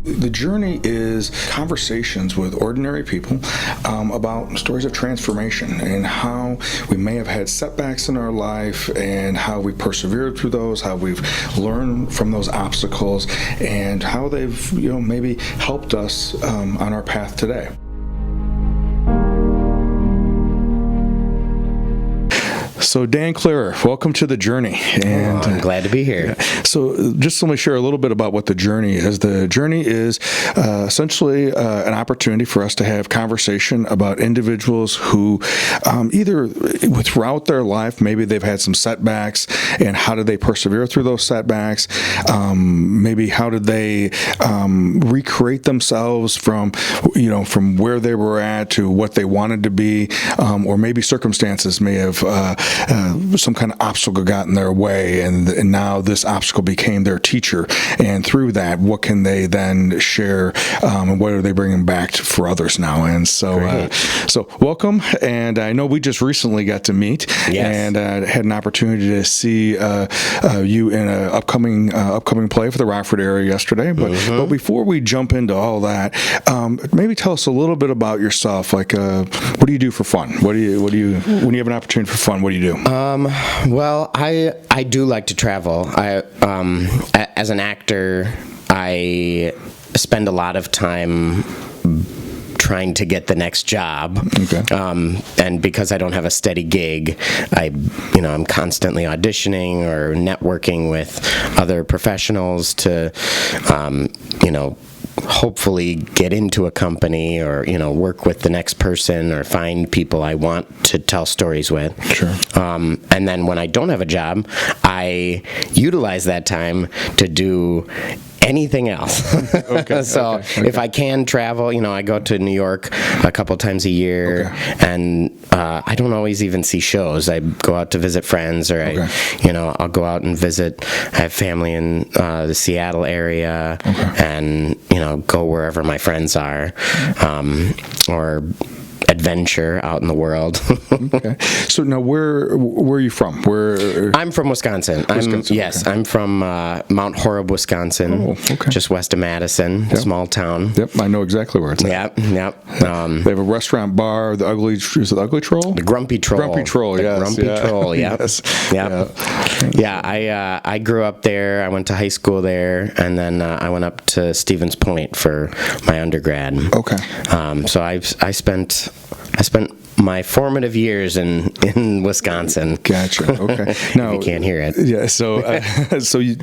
The journey is conversations with ordinary people about stories of transformation and how we may have had setbacks in our life and how we persevered through those, how we've learned from those obstacles, and how they've maybe helped us on our path today. So Dan Klarer, welcome to The Journey. And I'm glad to be here. So just let me share a little bit about what The Journey is. The Journey is essentially an opportunity for us to have conversation about individuals who either throughout their life, maybe they've had some setbacks, and how did they persevere through those setbacks? Maybe how did they recreate themselves from where they were at to what they wanted to be, or maybe circumstances may have some kind of obstacle got in their way, and now this obstacle became their teacher. And through that, what can they then share, and what are they bringing back for others now? And so, welcome. And I know we just recently got to meet, and had an opportunity to see you in an upcoming play for the Rockford area yesterday. But before we jump into all that, maybe tell us a little bit about yourself. Like, what do you do for fun? What do you when you have an opportunity for fun? What do you do? Well, I do like to travel. As an actor, I spend a lot of time trying to get the next job. Okay. And because I don't have a steady gig, I'm constantly auditioning or networking with other professionals to, hopefully get into a company or, work with the next person or find people I want to tell stories with. Sure. And then when I don't have a job, I utilize that time to do anything else. If I can travel, I go to New York a couple times a year, and I don't always even see shows. I go out to visit friends, or I'll go out and visit. I have family in the Seattle area, and go wherever my friends are, or adventure out in the world. Okay. So now, where are you from? I'm from Wisconsin. I'm from Mount Horeb, Wisconsin, just west of Madison, small town. Yep, I know exactly where it's at. Yep. They have a restaurant bar. The Ugly Troll? The Grumpy Troll. Grumpy Troll. Yes. Grumpy Troll. Yep. I grew up there. I went to high school there, and then I went up to Stevens Point for my undergrad. Okay. So I spent my formative years in Wisconsin. Gotcha. Okay. Now, you can't hear it. Yeah. So, you,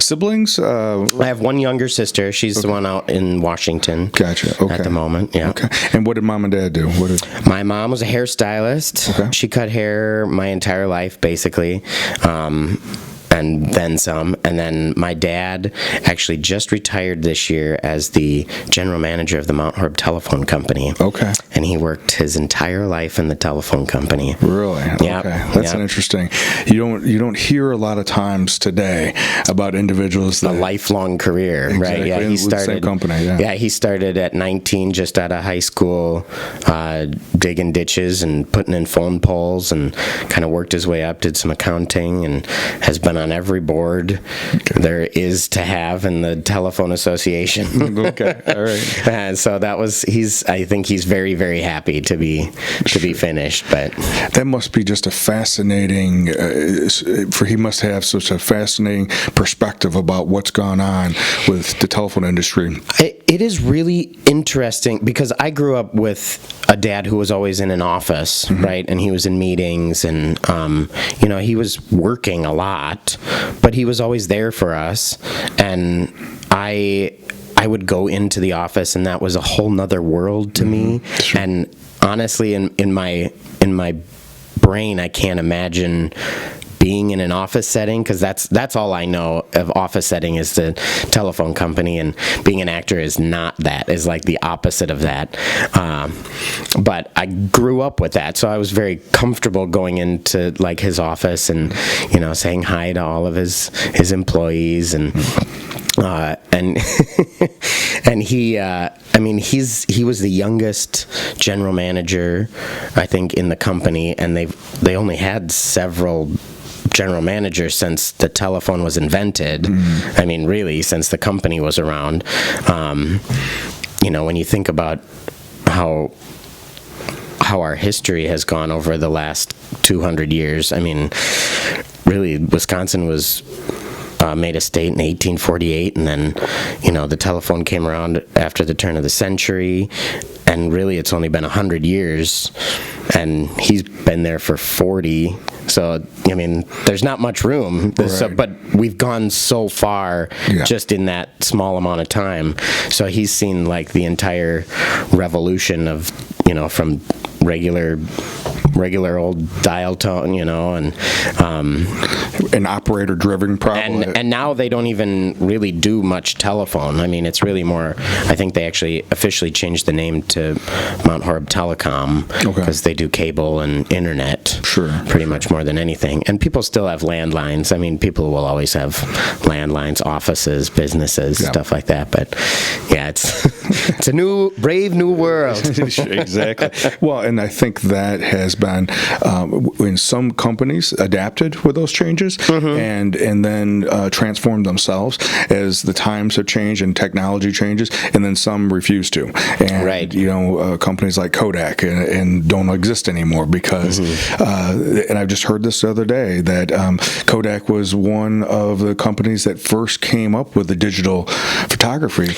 siblings? I have one younger sister. She's the one out in Washington. Gotcha. Okay. At the moment. Yeah. Okay. And what did mom and dad do? My mom was a hairstylist. Okay. She cut hair my entire life, basically. And then some. And then my dad actually just retired this year as the general manager of the Mount Horeb Telephone Company. Okay. And he worked his entire life in the telephone company. Really? Yep. Okay. That's an interesting. You don't hear a lot of times today about individuals that a lifelong career, exactly. Right? Yeah. He started the same company. Yeah. He started at 19, just out of high school, digging ditches and putting in phone poles, and kind of worked his way up. Did some accounting, and has been on every board there is to have in the telephone association. Okay, all right. So that was I think he's very, very happy to be finished. But that must be just a fascinating. He must have such a fascinating perspective about what's gone on with the telephone industry. It is really interesting because I grew up with a dad who was always in an office, right? And he was in meetings, and he was working a lot, but he was always there for us. And I would go into the office, and that was a whole nother world to me. Sure. And honestly, in my brain, I can't imagine being in an office setting, because that's all I know of office setting is the telephone company, and being an actor is not that, is like the opposite of that. But I grew up with that, so I was very comfortable going into like his office and saying hi to all of his employees, and he was the youngest general manager, I think, in the company, and they only had several general manager since the telephone was invented. I mean, really, since the company was around. When you think about how our history has gone over the last 200 years, I mean, really, Wisconsin was made a state in 1848, and then, the telephone came around after the turn of the century, and really it's only been 100 years, and he's been there for 40. So, I mean, there's not much room, but we've gone so far just in that small amount of time. So he's seen like the entire revolution of, from regular old dial tone, and an operator-driven problem. And now they don't even really do much telephone. I mean, it's really more. I think they actually officially changed the name to Mount Horeb Telecom because they do cable and internet. Pretty much more than anything. And people still have landlines. I mean, people will always have landlines, offices, businesses, stuff like that. But yeah, it's a brave new world. Exactly. Well, and I think that has been in some companies adapted with those changes and then transformed themselves as the times have changed and technology changes, and then some refuse to. And companies like Kodak and don't exist anymore because and I've just heard this the other day that Kodak was one of the companies that first came up with the digital photography.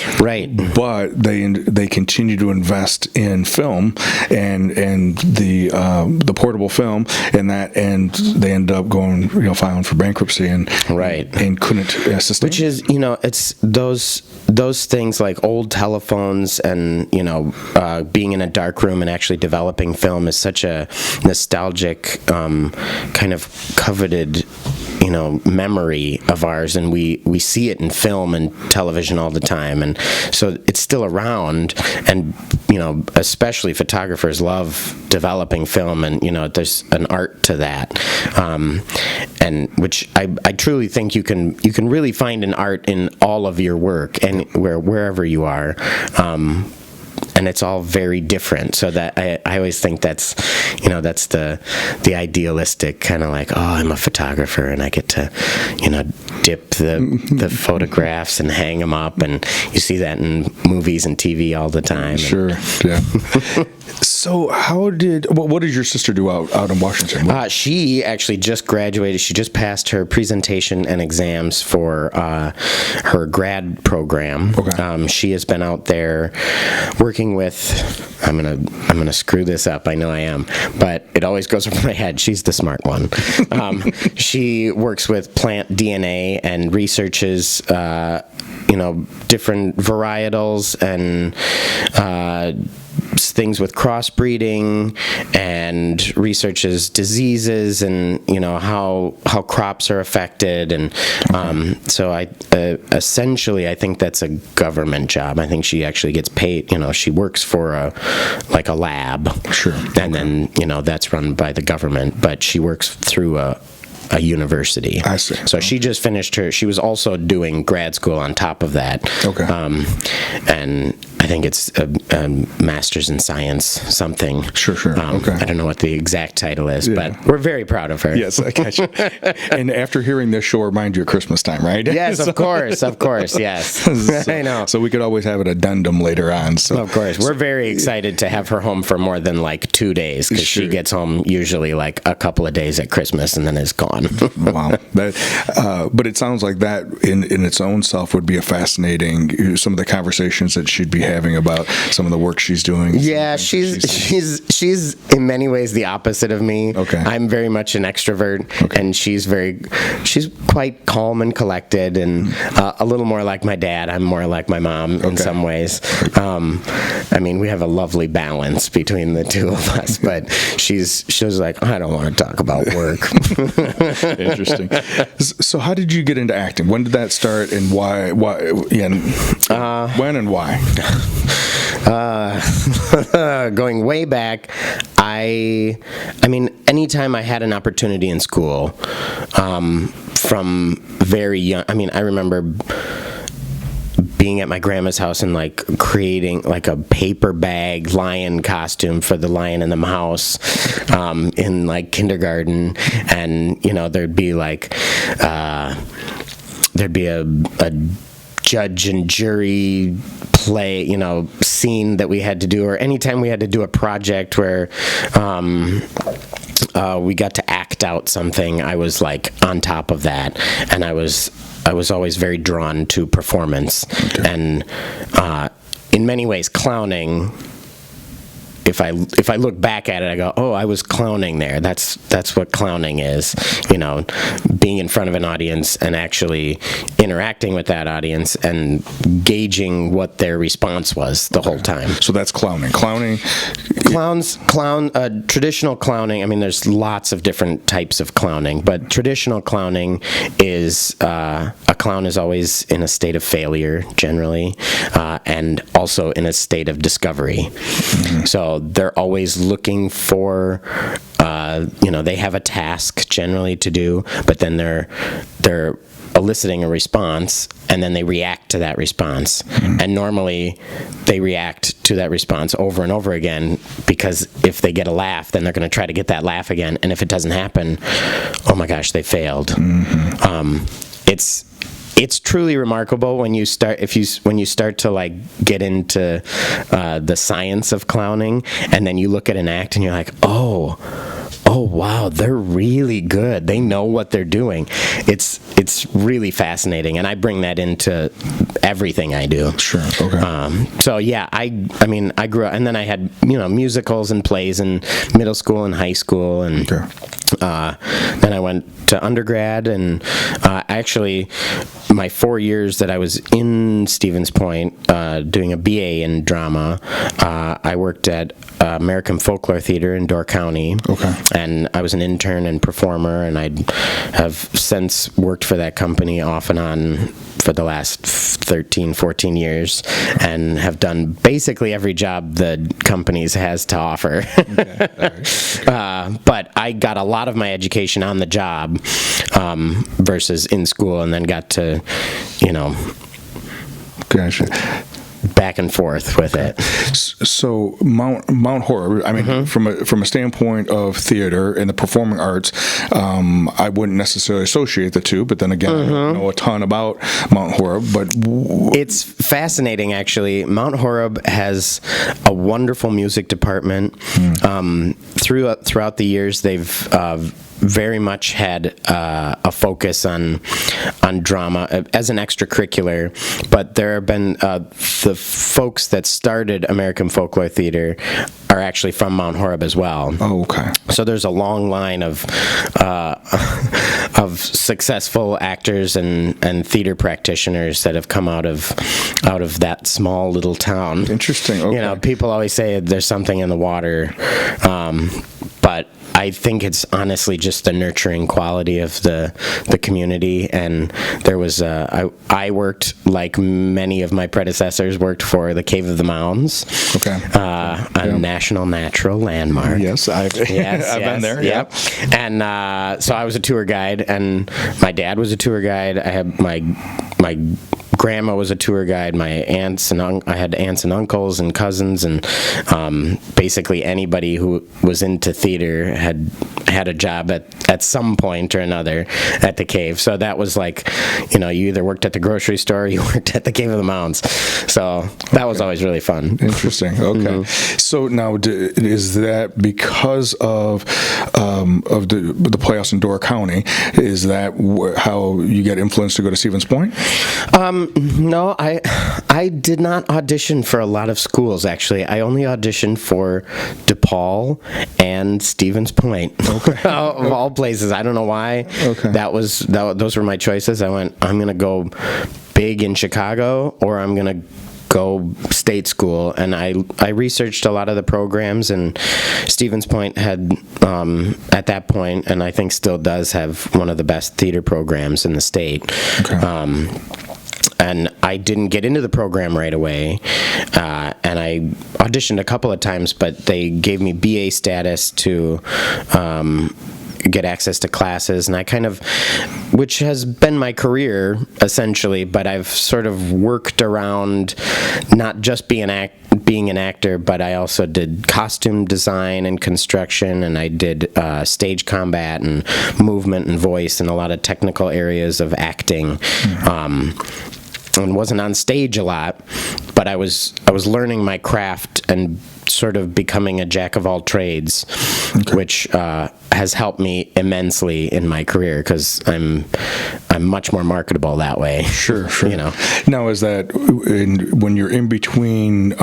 But they continue to invest in film and the portable film, and they ended up going filing for bankruptcy and couldn't sustain. Which is it's those things like old telephones and being in a dark room and actually developing film is such a nostalgic kind of coveted memory of ours, and we see it in film and television all the time, and so it's still around, and especially photographers love developing film, and there's an art to that, and which I truly think you can really find an art in all of your work and wherever you are. And it's all very different. So that I always think that's the idealistic kind of like, oh, I'm a photographer and I get to, dip the photographs and hang them up, and you see that in movies and TV all the time. So what did your sister do out in Washington? She actually just graduated. She just passed her presentation and exams for her grad program. She has been out there working with, I'm gonna screw this up, I know I am, but it always goes over my head. She's the smart one. She works with plant DNA and researches different varietals and things with crossbreeding, and researches diseases and how crops are affected, and so I essentially I think that's a government job. I think she actually gets paid. She works for a lab, and then that's run by the government, but she works through a university. I see. So she just finished she was also doing grad school on top of that. And I think it's a master's in science something. I don't know what the exact title is, but we're very proud of her. Yes, I got you. And after hearing this, she'll remind you at Christmas time, right? Yes, of course, yes. I know. So we could always have an addendum later on. So of course, we're very excited to have her home for more than 2 days, because she gets home usually a couple of days at Christmas and then is gone. Wow. But it sounds like that in its own self would be a fascinating, some of the conversations that she'd be having about some of the work she's doing. Yeah, she's in many ways the opposite of me. I'm very much an extrovert, and she's quite calm and collected, and a little more like my dad. I'm more like my mom in some ways. I mean, we have a lovely balance between the two of us, but she's like, I don't want to talk about work. Interesting. So how did you get into acting? When did that start, and why? When and why? Going way back, I mean, anytime I had an opportunity in school, from very young, I mean, I remember being at my grandma's house and like creating like a paper bag lion costume for the Lion and the Mouse in like kindergarten, and there'd be a judge and jury play, scene that we had to do, or anytime we had to do a project where we got to act out something, I was like on top of that, and I was always very drawn to performance. Okay. And in many ways, clowning, if I look back at it, I go, oh, I was clowning there. That's what clowning is, being in front of an audience and actually interacting with that audience and gauging what their response was the whole time. So that's clowning. Traditional clowning, I mean, there's lots of different types of clowning, but traditional clowning is, a clown is always in a state of failure, generally, and also in a state of discovery. Mm-hmm. So they're always looking for, they have a task generally to do, but then they're eliciting a response, and then they react to that response. Mm-hmm. And normally they react to that response over and over again, because if they get a laugh, then they're going to try to get that laugh again. And if it doesn't happen, oh my gosh, they failed. Mm-hmm. It's truly remarkable when you start to like get into the science of clowning, and then you look at an act and you're like, oh wow, they're really good. They know what they're doing. It's really fascinating, and I bring that into everything I do. Sure. Okay. So yeah, I mean, I grew up, and then I had musicals and plays in middle school and high school, and then I went to undergrad, and actually my 4 years that I was in Stevens Point doing a BA in drama, I worked at American Folklore Theater in Door County. Okay. And I was an intern and performer, and I have since worked for that company off and on for the last 13, 14 years, and have done basically every job the companies has to offer. Okay. All right. But I got a lot of my education on the job versus in school, and then got to, Gotcha. Back and forth with it. So Mount Horeb, I mean, mm-hmm. from a standpoint of theater and the performing arts, I wouldn't necessarily associate the two, but then again, mm-hmm. I don't know a ton about Mount Horeb, but it's fascinating, actually. Mount Horeb has a wonderful music department. Mm. Throughout the years, they've very much had a focus on drama as an extracurricular, but there have been the folks that started American Folklore Theater are actually from Mount Horeb as well. Oh, okay. So there's a long line of successful actors and theater practitioners that have come out of that small little town. Interesting. Okay. People always say there's something in the water, but I think it's honestly just the nurturing quality of the community. And there was I worked, like many of my predecessors, worked for the Cave of the Mounds. Okay. A national natural landmark. Yes, I've been there. Yep. And so I was a tour guide, and my dad was a tour guide. I had my grandma was a tour guide. My aunts and I had aunts and uncles and cousins, and basically anybody who was into theater had a job at some point or another at the Cave. So that was like, you either worked at the grocery store, or you worked at the Cave of the Mounds. So that was always really fun. Interesting. Okay. Mm-hmm. So now, is that because of the playoffs in Door County? Is that how you get influenced to go to Stevens Point? No, I did not audition for a lot of schools, actually. I only auditioned for DePaul and Stevens Point. Okay. Of all places. I don't know why. Okay. Those were my choices. I went, I'm going to go big in Chicago, or I'm going to go state school. And I researched a lot of the programs, and Stevens Point had, at that point, and I think still does have one of the best theater programs in the state. Okay. And I didn't get into the program right away, and I auditioned a couple of times, but they gave me BA status to get access to classes, and I kind of, which has been my career essentially, but I've sort of worked around not just being an actor, but I also did costume design and construction, and I did stage combat and movement and voice and a lot of technical areas of acting. And wasn't on stage a lot, but I was learning my craft and sort of becoming a jack of all trades, which has helped me immensely in my career because I'm much more marketable that way. Sure. You know. Now, is that when you're in between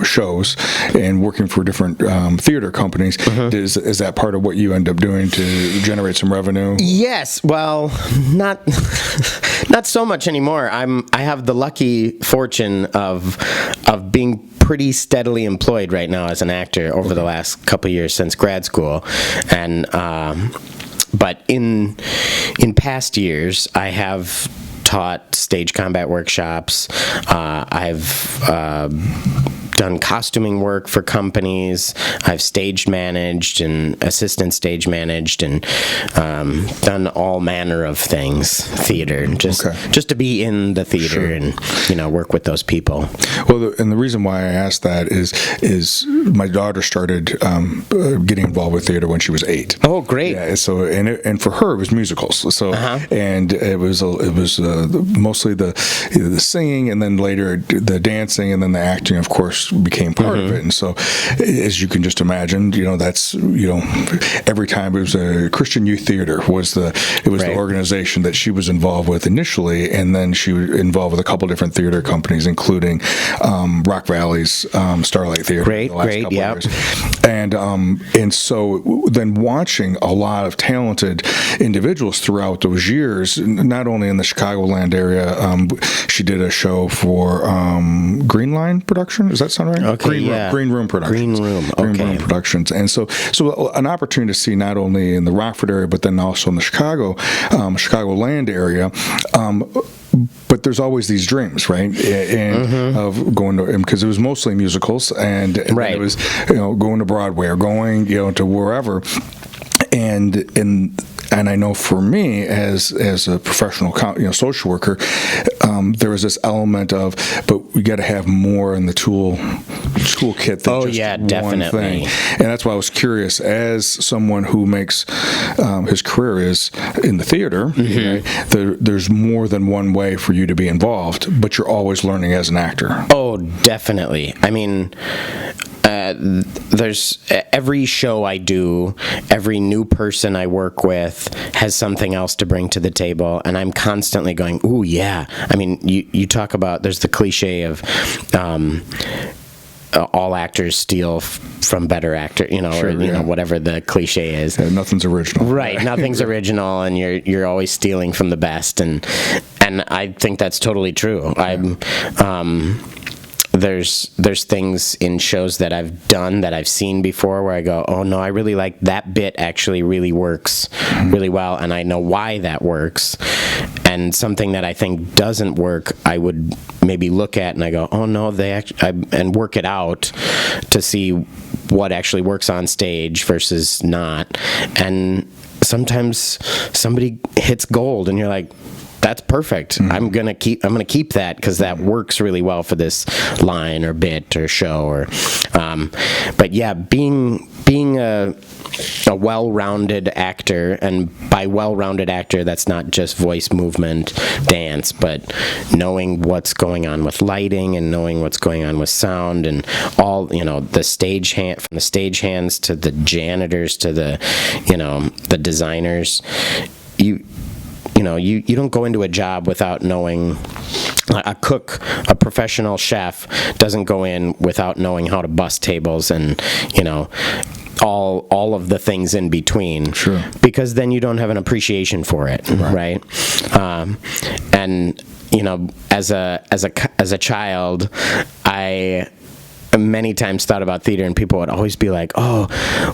shows and working for different theater companies, is that part of what you end up doing to generate some revenue? Yes. Well, not so much anymore. I have the lucky fortune of being pretty steadily employed right now as an actor over the last couple of years since grad school, and but in past years I have taught stage combat workshops. I've done costuming work for companies. I've stage managed and assistant stage managed, and done all manner of things, theater, just to be in the theater and work with those people. Well, and the reason why I asked that is my daughter started getting involved with theater when she was 8. Oh, great! Yeah, so and for her it was musicals. So and it was mostly the singing, and then later the dancing, and then the acting, of course, became part of it. And so, as you can just imagine, that's every time it was a Christian Youth Theater was the organization that she was involved with initially, and then she was involved with a couple different theater companies, including Rock Valley's Starlight Theater. Great, yeah. And so then watching a lot of talented individuals throughout those years, not only in the Chicagoland area, she did a show for Green Line Production. Does that sound right? Okay, Green Room Productions. Green Room Productions. And so an opportunity to see not only in the Rockford area, but then also in the Chicagoland area. But there's always these dreams, right? And of going to, because it was mostly musicals, and it was going to Broadway or going to wherever. And I know for me, as a professional social worker, there was this element of, but we got to have more in the toolkit than just definitely. one thing. And that's why I was curious, as someone who makes his career is in the theater, there's more than one way for you to be involved, but you're always learning as an actor. Oh, definitely. I mean, there's every show I do, every new person I work with has something else to bring to the table, and I'm constantly going, ooh, yeah. I mean, you talk about, there's the cliche of all actors steal from better actor, whatever the cliche is. Yeah, nothing's original. Right, nothing's original, and you're always stealing from the best, and I think that's totally true. There's things in shows that I've done that I've seen before where I go, oh no, I really like that bit, actually really works really well, and I know why that works. And something that I think doesn't work, I would maybe look at and I go, oh no, and work it out to see what actually works on stage versus not. And sometimes somebody hits gold and you're like, that's perfect. I'm gonna keep that because that works really well for this line or bit or show. Or, but yeah, being a well-rounded actor, and by well-rounded actor, that's not just voice, movement, dance, but knowing what's going on with lighting and knowing what's going on with sound and all, the stage hand, from the stage hands to the janitors to the designers. You don't go into a job without knowing. A cook, a professional chef, doesn't go in without knowing how to bus tables and all of the things in between. Sure. Because then you don't have an appreciation for it, right? And as a child, I many times thought about theater, and people would always be like, oh,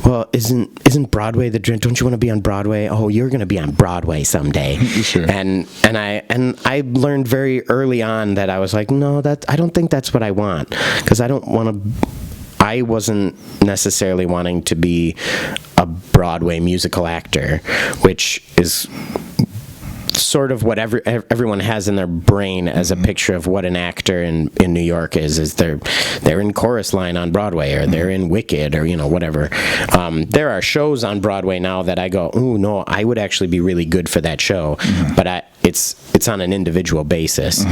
well, isn't Broadway the dream? Don't you want to be on Broadway? Oh, you're going to be on Broadway someday. Sure. And I learned very early on that I was like, no, I don't think that's what I want, because I don't want to I wasn't necessarily wanting to be a Broadway musical actor, which is sort of what everyone has in their brain as a picture of what an actor in New York is they're in Chorus Line on Broadway, or they're in Wicked, or whatever. There are shows on Broadway now that I go, ooh, no, I would actually be really good for that show, but it's on an individual basis,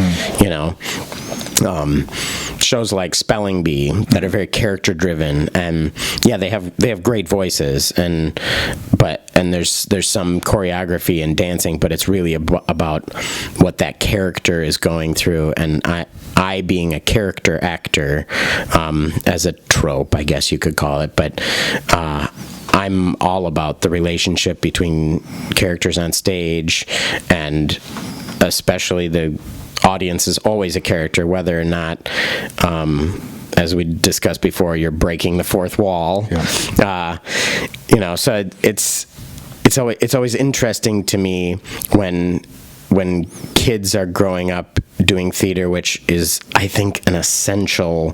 shows like Spelling Bee that are very character driven, and yeah, they have great voices, and there's some choreography and dancing, but it's really about what that character is going through. And I being a character actor, as a trope, I guess you could call it, but I'm all about the relationship between characters on stage, and especially the audience is always a character, whether or not, as we discussed before, you're breaking the fourth wall. Yeah. So it's always interesting to me when kids are growing up doing theater, which is, I think, an essential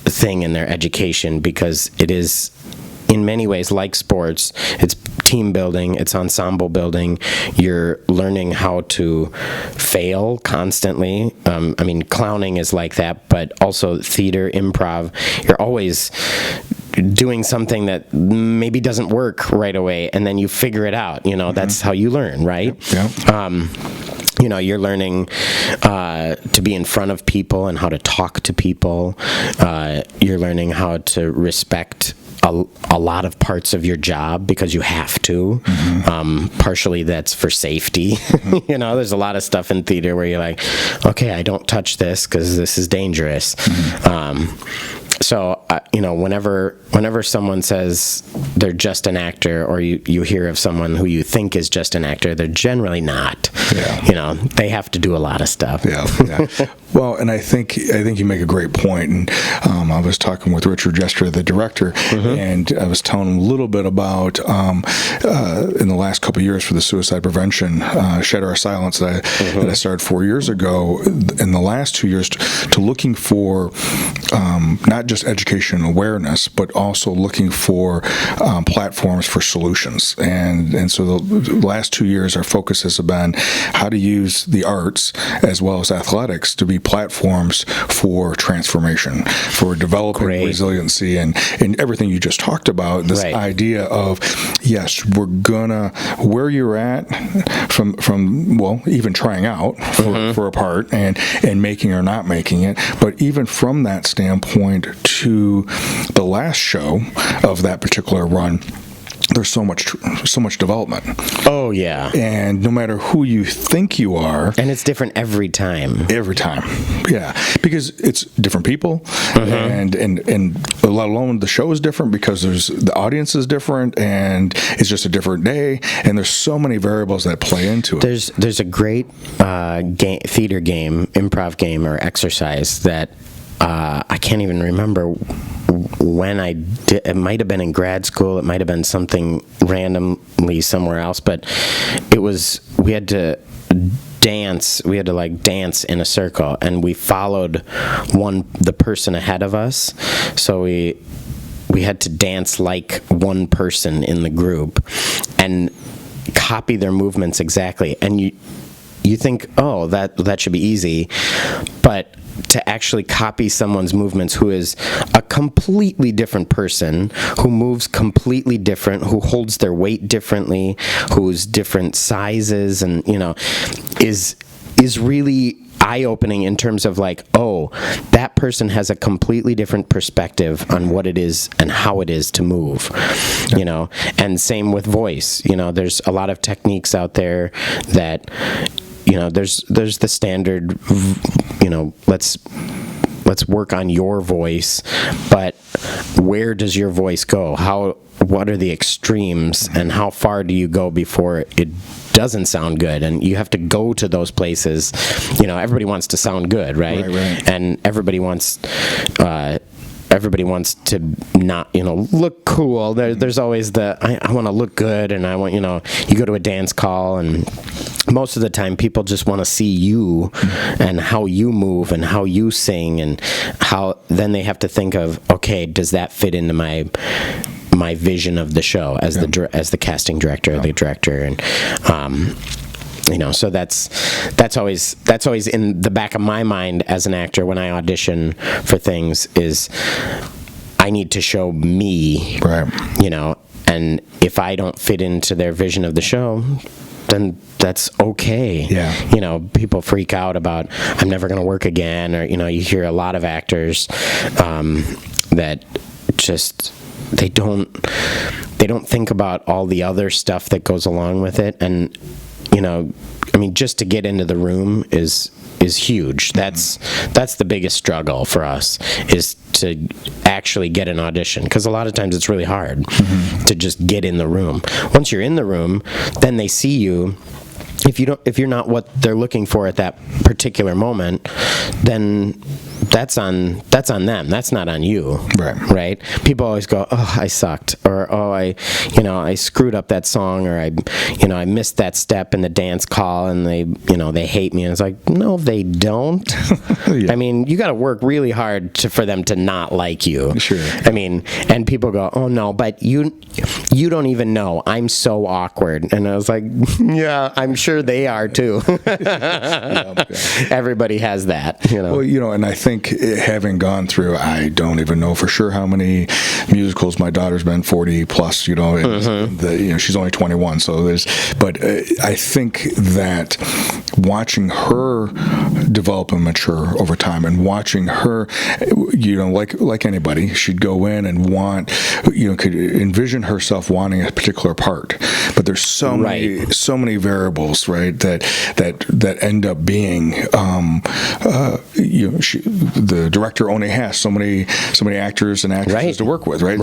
thing in their education, because it is, in many ways, like sports. It's team building, it's ensemble building. You're learning how to fail constantly. Clowning is like that, but also theater, improv. You're always doing something that maybe doesn't work right away, and then you figure it out. That's how you learn, right? Yeah. You're learning to be in front of people and how to talk to people. You're learning how to respect a lot of parts of your job, because you have to. Partially that's for safety. There's a lot of stuff in theater where you're like, okay, I don't touch this because this is dangerous. So, whenever someone says they're just an actor, or you hear of someone who you think is just an actor, they're generally not. Yeah. They have to do a lot of stuff. Yeah. Well, and I think you make a great point. And I was talking with Richard Jester, the director, and I was telling him a little bit about in the last couple of years for the suicide prevention, Shed Our Silence that I started 4 years ago. In the last 2 years, to looking for not just education and awareness, but also looking for platforms for solutions. And so the last 2 years, our focus has been how to use the arts as well as athletics to be platforms for transformation, for developing resiliency, and everything you just talked about. This idea of, yes, we're gonna, where you're at from even trying out for a part and making or not making it, but even from that standpoint to the last show of that particular run, there's so much development. Oh, yeah. And no matter who you think you are. And it's different every time. Every time. Yeah. Because it's different people, and let alone the show is different, because the audience is different, and it's just a different day, and there's so many variables that play into it. There's a great theater game, improv game, or exercise that I can't even remember when I did. It might have been in grad school, it might have been something randomly somewhere else, but we had to dance in a circle, and we followed the person ahead of us, so we had to dance like one person in the group and copy their movements exactly. And you think, oh, that should be easy, but to actually copy someone's movements who is a completely different person, who moves completely different, who holds their weight differently, who's different sizes, and is really eye-opening in terms of like, oh, that person has a completely different perspective on what it is and how it is to move, and same with voice. There's a lot of techniques out there that there's the standard, let's work on your voice, but where does your voice go? What are the extremes, and how far do you go before it doesn't sound good? And you have to go to those places. Everybody wants to sound good, right? And everybody wants to not, look cool. There's always I want to look good, and I want, you go to a dance call, and most of the time people just want to see you and how you move and how you sing, and how then they have to think of, okay, does that fit into my vision of the show as the casting director or the director? And so that's always in the back of my mind as an actor when I audition for things, is I need to show me, Right. And if I don't fit into their vision of the show, then that's okay. Yeah. People freak out about, I'm never going to work again, or you hear a lot of actors that just they don't think about all the other stuff that goes along with it. And just to get into the room is huge. That's the biggest struggle for us, is to actually get an audition, because a lot of times it's really hard to just get in the room. Once you're in the room, then they see you. If you're not what they're looking for at that particular moment, then that's on them. That's not on you. Right? People always go, "Oh, I sucked," or "Oh, I screwed up that song," or I missed that step in the dance call, and they hate me." And it's like, no, they don't. Yeah. You got to work really hard for them to not like you. Sure. And people go, "Oh no, but you don't even know. I'm so awkward." And I was like, "Yeah, I'm sure they are too." Everybody has that. Well, and I think having gone through, I don't even know for sure how many musicals. My daughter's been 40 plus. She's only 21, so but I think that watching her develop and mature over time, and watching her, like anybody, she'd go in and could envision herself wanting a particular part, but there's so many variables, right, that end up being, the director only has so many actors and actresses to work with, right?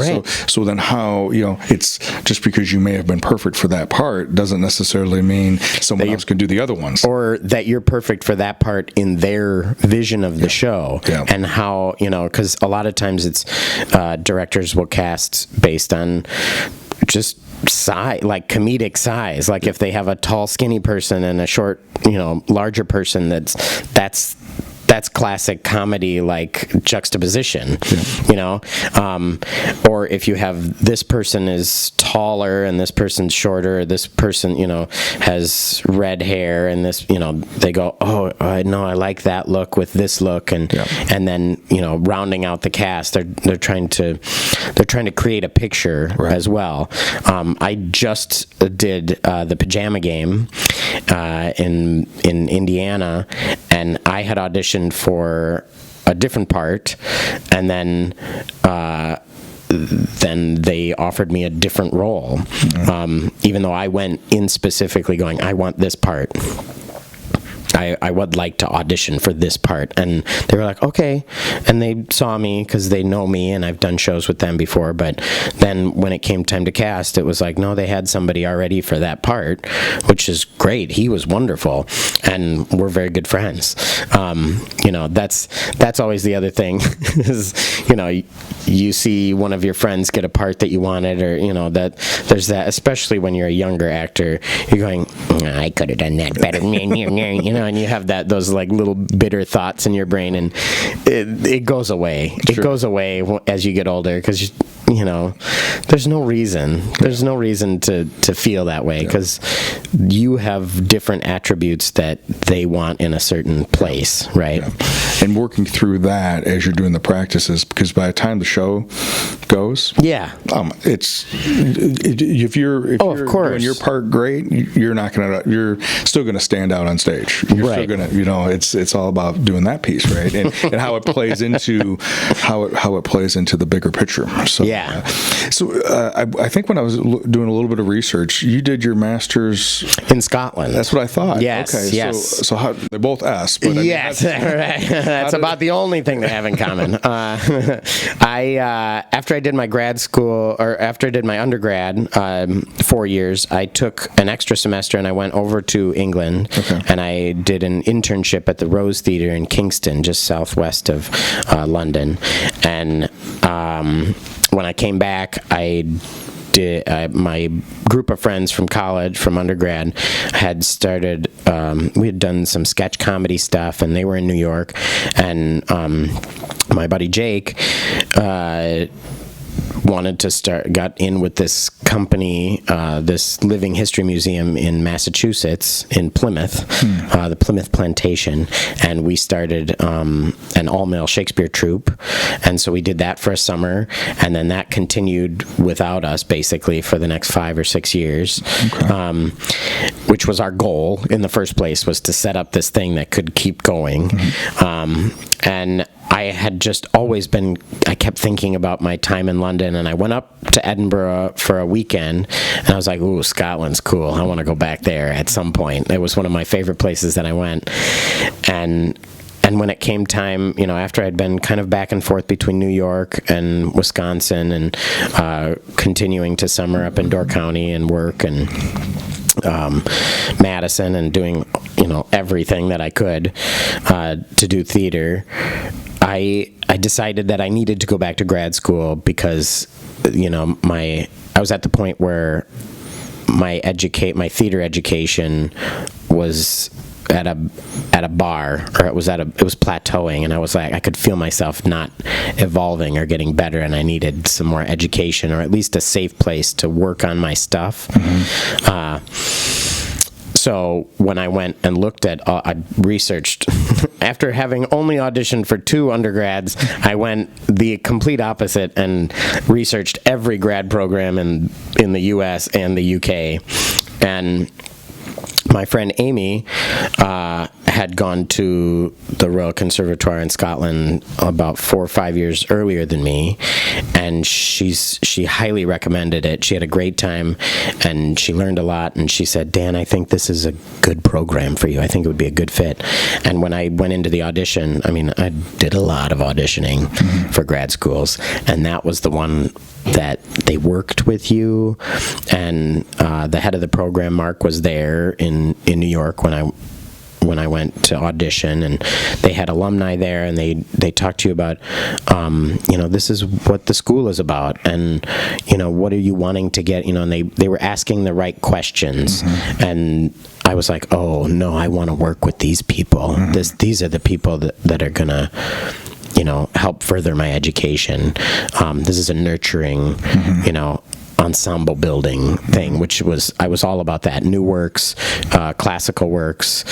So then how, it's just because you may have been perfect for that part doesn't necessarily mean someone else can do the other ones, or that you're perfect for that part in their vision of the show. And how, because a lot of times it's directors will cast based on just size, like comedic size. Like if they have a tall, skinny person and a short, larger person, that's classic comedy, like juxtaposition, or if you have this person is taller and this person's shorter, this person, has red hair, and this, they go, "Oh, I know, I like that look with this look," and then rounding out the cast, they're trying to create a picture as well. I just did the Pajama Game in Indiana, and I had auditioned for a different part, and then they offered me a different role, even though I went in specifically going, I want this part. I would like to audition for this part. And they were like, okay. And they saw me because they know me and I've done shows with them before. But then when it came time to cast, it was like, no, they had somebody already for that part, which is great. He was wonderful. And we're very good friends. That's always the other thing is, you see one of your friends get a part that you wanted, or, that there's that, especially when you're a younger actor, you're going, I could have done that better, and you have those like little bitter thoughts in your brain, and it goes away. It goes away as you get older, because there's no reason to feel that way, because you have different attributes that they want in a certain place, right? And working through that as you're doing the practices, because by the time the show goes, it's if you're doing your part great, you're still gonna stand out on stage. You're still gonna, it's all about doing that piece, right? And how it plays into how it plays into the bigger picture. So I think when I was doing a little bit of research, you did your master's in Scotland. That's what I thought. Yes. Okay. Yes. So how, they're both S. But yes. Right. That's about the only thing they have in common. After I did my grad school, or after I did my undergrad, 4 years, I took an extra semester and I went over to England, and I did an internship at the Rose Theatre in Kingston, just southwest of London. And when I came back, I my group of friends from college, from undergrad, had started. We had done some sketch comedy stuff, and they were in New York. And my buddy Jake wanted to got in with this company, this living history museum in Massachusetts, in Plymouth, the Plymouth Plantation, and we started an all-male Shakespeare troupe, and so we did that for a summer, and then that continued without us, basically, for the next 5 or 6 years, which was our goal in the first place, was to set up this thing that could keep going, and I had just always I kept thinking about my time in London, and I went up to Edinburgh for a weekend, and I was like, ooh, Scotland's cool. I want to go back there at some point. It was one of my favorite places that I went. And when it came time, after I'd been kind of back and forth between New York and Wisconsin, and continuing to summer up in Door County and work, and Madison, and doing everything that I could to do theater, I decided that I needed to go back to grad school because I was at the point where my theater education was at a bar, or it was plateauing, and I was like, I could feel myself not evolving or getting better, and I needed some more education, or at least a safe place to work on my stuff. So when I went and looked at, I researched, after having only auditioned for 2 undergrads, I went the complete opposite and researched every grad program in the U.S. and the U.K. And my friend Amy had gone to the Royal Conservatoire in Scotland about 4 or 5 years earlier than me, and she highly recommended it. She had a great time, and she learned a lot, and she said, Dan, I think this is a good program for you. I think it would be a good fit. And when I went into the audition, I did a lot of auditioning for grad schools, and that was the one that they worked with you, and the head of the program, Mark, was there in New York when I went to audition, and they had alumni there, and they talked to you about, this is what the school is about, and, what are you wanting to get, and they were asking the right questions, and I was like, oh, no, I want to work with these people. These are the people that are going to, help further my education. This is a nurturing, ensemble building thing, which I was all about that. New works, classical works,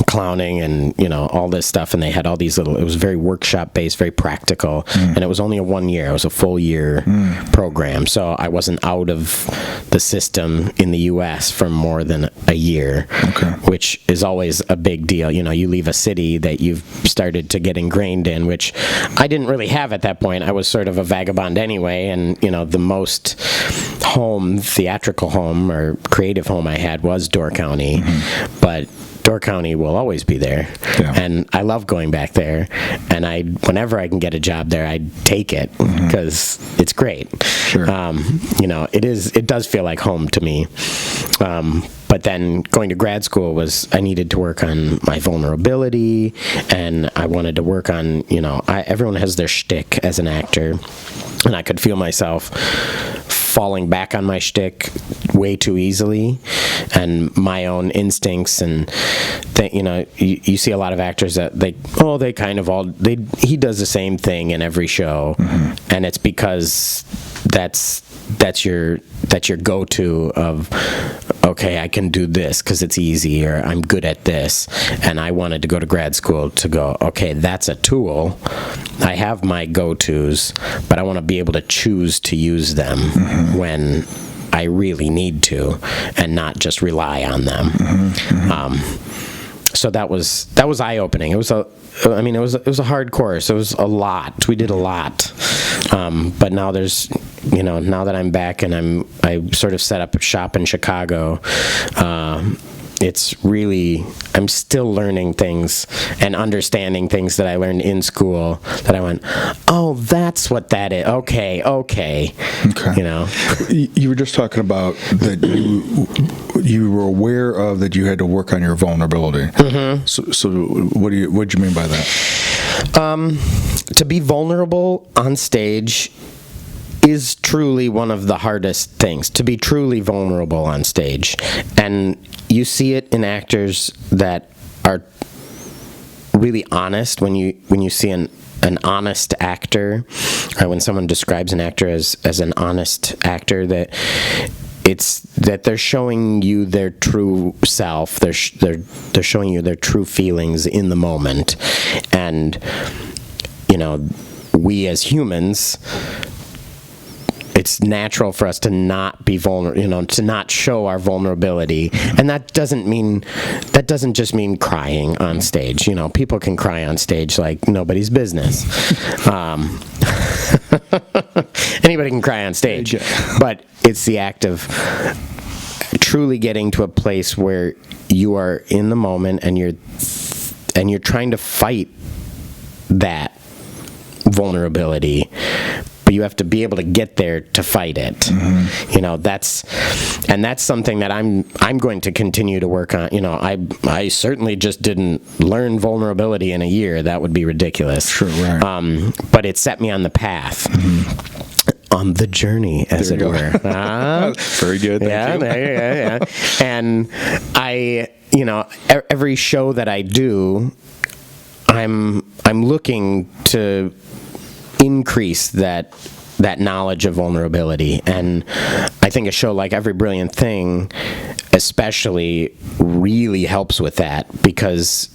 clowning, and all this stuff, and they had all these it was very workshop based, very practical, and it was only a 1 year, it was a full year program, so I wasn't out of the system in the US for more than a year, which is always a big deal. You leave a city that you've started to get ingrained in, which I didn't really have at that point. I was sort of a vagabond anyway, and the most theatrical home or creative home I had was Door County, but Door County will always be there, and I love going back there, and whenever I can get a job there, I take it because it's great. Sure. It does feel like home to me. But then going to grad school I needed to work on my vulnerability, and I wanted to work on, everyone has their shtick as an actor, and I could feel myself falling back on my shtick way too easily, and my own instincts, and you see a lot of actors that he does the same thing in every show, and it's because that's your go-to of, okay, I can do this because it's easy, or I'm good at this. And I wanted to go to grad school to go, okay, that's a tool. I have my go-tos, but I want to be able to choose to use them when I really need to, and not just rely on them. So that was eye-opening. It was a hard course. It was a lot. We did a lot. But now now that I'm back and I sort of set up shop in Chicago, it's really, I'm still learning things and understanding things that I learned in school that I went, oh, that's what that is. Okay. You were just talking about that you were aware of that you had to work on your vulnerability. So what do you mean by that? To be vulnerable on stage is truly one of the hardest things, to be truly vulnerable on stage. And you see it in actors that are really honest. When you see an honest actor, or when someone describes an actor as an honest actor, that it's that they're showing you their true self. They're showing you their true feelings in the moment. And we as humans, it's natural for us to not be vulnerable, to not show our vulnerability. And that doesn't just mean crying on stage. People can cry on stage like nobody's business. Anybody can cry on stage. But it's the act of truly getting to a place where you are in the moment and you're trying to fight that vulnerability, but you have to be able to get there to fight it. Mm-hmm. That's something that I'm going to continue to work on. I certainly just didn't learn vulnerability in a year. That would be ridiculous. Sure, right. But it set me on the path. Mm-hmm. On the journey, as it were. Very good. Thank you. Yeah. And I, every show that I do, I'm looking to increase that knowledge of vulnerability. And I think a show like Every Brilliant Thing especially really helps with that, because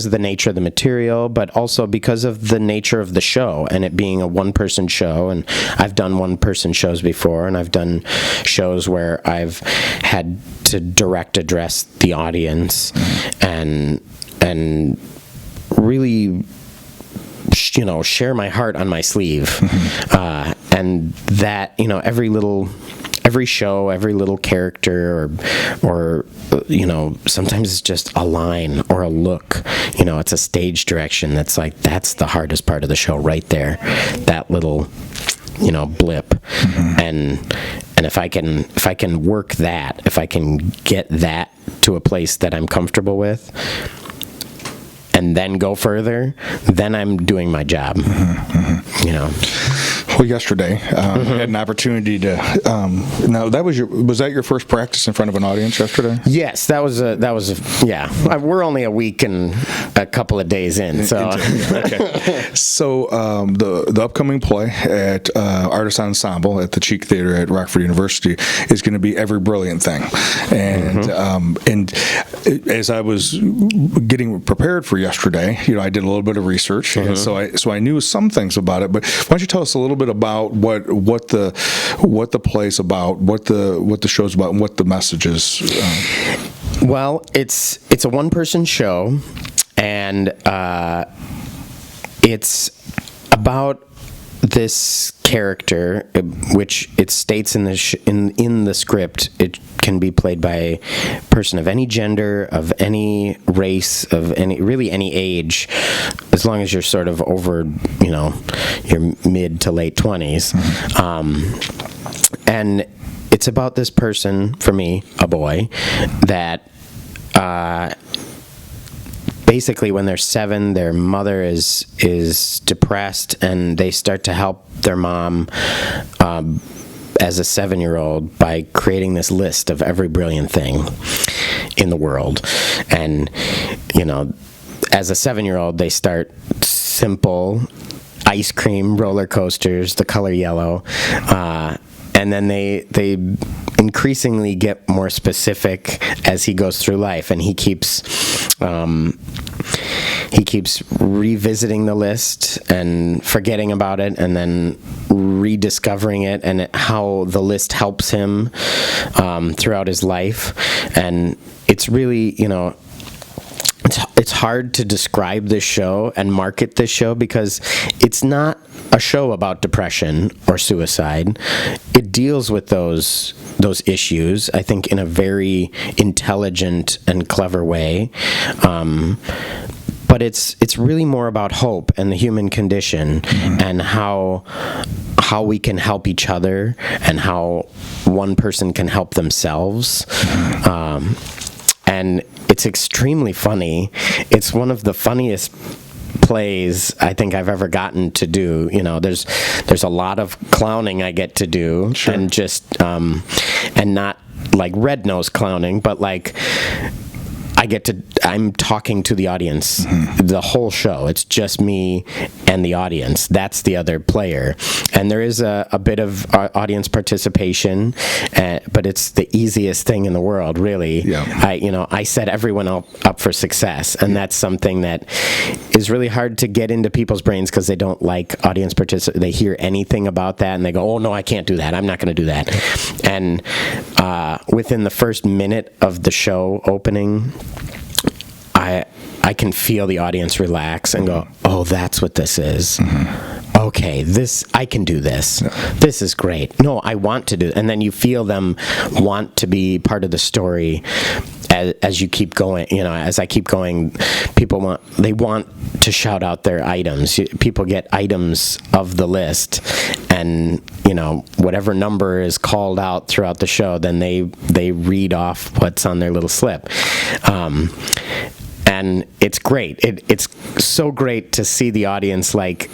of the nature of the material, but also because of the nature of the show and it being a one-person show. And I've done one-person shows before, and I've done shows where I've had to direct address the audience and really share my heart on my sleeve. And that, every show, every little character, or sometimes it's just a line or a look. It's a stage direction that's the hardest part of the show right there. That little, blip. Mm-hmm. And if I can work that, if I can get that to a place that I'm comfortable with, and then go further, then I'm doing my job. Mm-hmm. Well, yesterday, I had an opportunity to. Now, was that your first practice in front of an audience yesterday? Yes, that was yeah. We're only a week and a couple of days in, so. Okay. So the upcoming play at Artist Ensemble at the Cheek Theater at Rockford University is going to be Every Brilliant Thing, and as I was getting prepared for yesterday, I did a little bit of research, and so I knew some things about it. But why don't you tell us a little bit about what the play's about, what the show's about, and what the message is? Well, it's a one-person show, and it's about this character, which it states in the script. It can be played by a person of any gender, of any race, of any age, as long as you're sort of over, your mid to late 20s. And it's about this person, for me, a boy, that basically when they're 7, their mother is depressed, and they start to help their mom as a 7-year-old by creating this list of every brilliant thing in the world. And, as a 7-year-old, they start simple: ice cream, roller coasters, the color yellow, and then they increasingly get more specific as he goes through life, and he keeps revisiting the list and forgetting about it, and then rediscovering it, and how the list helps him throughout his life. And it's really, it's hard to describe this show and market this show, because it's not a show about depression or suicide. It deals with those issues, I think, in a very intelligent and clever way. But it's really more about hope and the human condition, and how we can help each other, and how one person can help themselves. And it's extremely funny. It's one of the funniest plays I think I've ever gotten to do. You know, there's a lot of clowning I get to do, Sure. and just and not like red-nosed clowning, but like I'm talking to the audience the whole show. It's just me and the audience. That's the other player. And there is a bit of audience participation, but it's the easiest thing in the world, really. Yeah. I set everyone up for success, and that's something that is really hard to get into people's brains because they don't like audience participation. They hear anything about that, and they go, oh, no, I can't do that. I'm not going to do that. And within the first minute of the show opening, I can feel the audience relax and go, oh, that's what this is. Okay, I can do this. Yeah. This is great. No, I want to do it. And then you feel them want to be part of the story as you keep going. You know, as I keep going, people want to shout out their items. People get items of the list, and you know, whatever number is called out throughout the show, then they read off what's on their little slip. And it's great. It's so great to see the audience like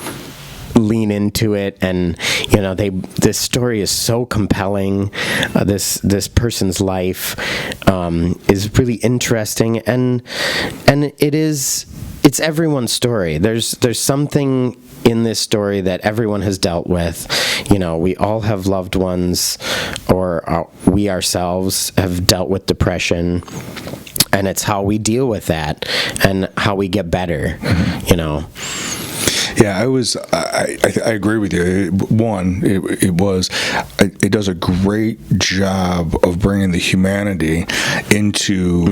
lean into it, and you know, this story is so compelling. This person's life is really interesting, and it's everyone's story. There's something in this story that everyone has dealt with. You know, we all have loved ones, or we ourselves have dealt with depression. And it's how we deal with that and how we get better, you know. Yeah, I agree with you. It does a great job of bringing the humanity into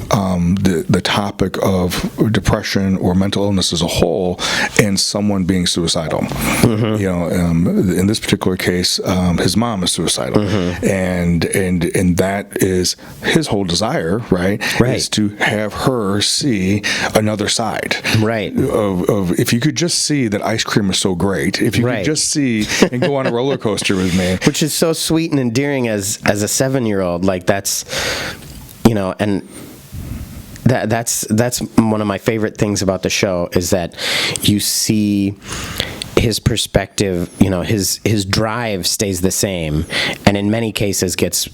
the topic of depression or mental illness as a whole, and someone being suicidal. You know, in this particular case, his mom is suicidal, and that is his whole desire, right? Is to have her see another side, right? Of if you could just see that ice cream is so great, if you could just see and go on a roller coaster with me, which is so sweet and endearing as a 7-year-old. Like that's, you know, and that's one of my favorite things about the show is that you see his perspective. You know, his drive stays the same, and in many cases gets